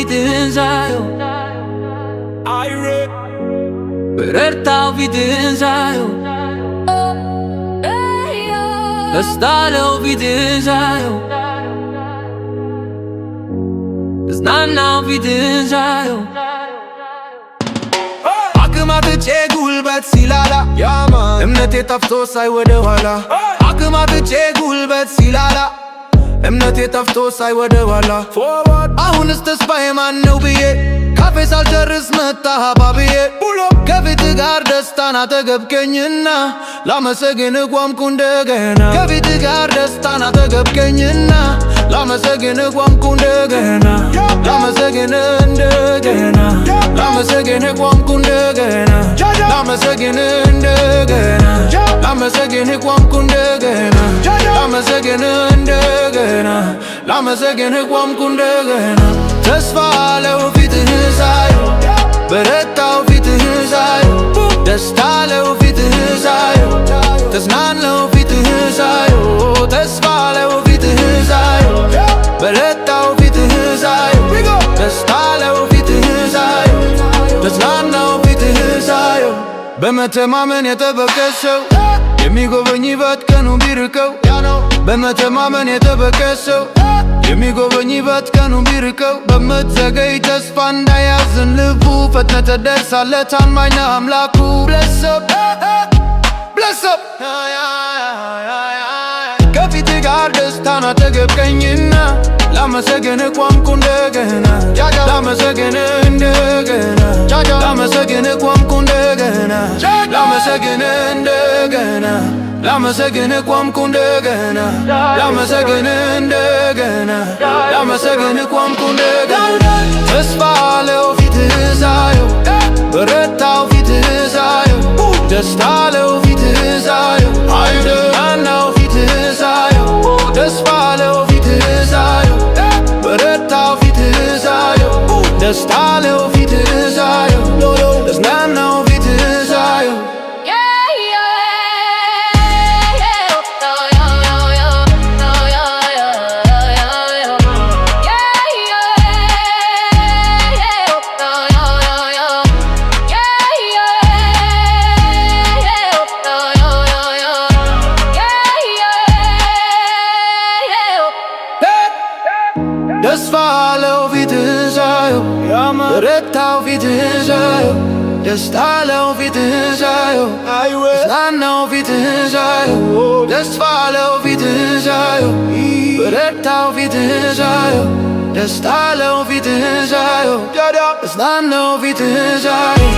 ፊትህን ሳየው በረታው ፊትህን ሳየው ደስታለው ፊትህን ሳየው እዝናናው ፊትህን ሳየው አቅም አጥቼ ጉልበት ሲላላ እምነቴ ጠፍቶ ሳይ ወደ ኋላ አቅም አጥቼ ጉልበት ሲላላ እምነቴ ጠፍቶ ሳይ ወደ ኋላ አሁንስ ተስፋዬ ማነው ብዬ ካፌ ሳልጨርስ መጣ ሀባብዬ ከፊት ጋር ደስታን አጠገብከኝና ላመሰግን ቋምኩ እንደገና ከፊት ጋር ደስታን አጠገብከኝና ላመሰግን ቋምኩ እንደገና ላመሰግን እንደገና ላመሰግን ቋምኩ እንደገና ላመሰግን እንደገና ላመሰግን ቋምኩ እንደገና ላመሰግን እንደገና ላመሰግን ቋምኩ እንደገና ተስፋ አለው ፊትህን ሳየው በረታው ፊትህን ሳየው ደስታ አለው ፊትህን ሳየው ተዝናናው ፊትህን ሳየው ተስፋ አለው ፊትህን ሳየው በረታው ፊትህን ሳየው ደስታ አለው ፊትህን ሳየው ተዝናናው ፊትህን ሳየው በመተማመን የጠበቀ ሰው የሚጎበኝበት ቀኑ ቢርቀው በመተማመን የጠበቀ ሰው የሚጎበኝበት ቀኑ ቢርቀው በምትዘገይ ተስፋ እንዳያዝን ልቡ ፈጥነህ ትደርሳለህ ታማኝ ነህ አምላኩ Bless up ከፊት ጋር ደስታን አጠገብከኝና ላመሰግን ቋምኩ እንደገና ላመሰግን እንደገና ላመሰግን ቋምኩ እንደገና ላመሰግን እንደገና ላመሰግን ቋምኩ እንደገና ላመሰግን እንደገና ላመሰግን ቋምኩ እንደገና ተስፋ አለው ፊትህን ሳየው በረታው ፊትህን ሳየው ደስታ አለው ፊትህን ሳየው አይደናናው ፊትህን ሳየው ተስፋ አለው ፊትህን ሳየው በረታው ፊትህን ሳየው ደስታ አለው ፊትህን ሳየው ተዝናናው ፊትህን ሳየው ተስፋ አለው ፊትህን ሳየው በረታው ፊትህን ሳየው ደስታ አለው ፊትህን ሳየው ተዝናናው ፊትህን ሳየው ተስፋ አለው ፊትህን ሳየው በረታው ፊትህን ሳየው ደስታ አለው ፊትህን ሳየው ተዝናናው ፊትህን ሳየው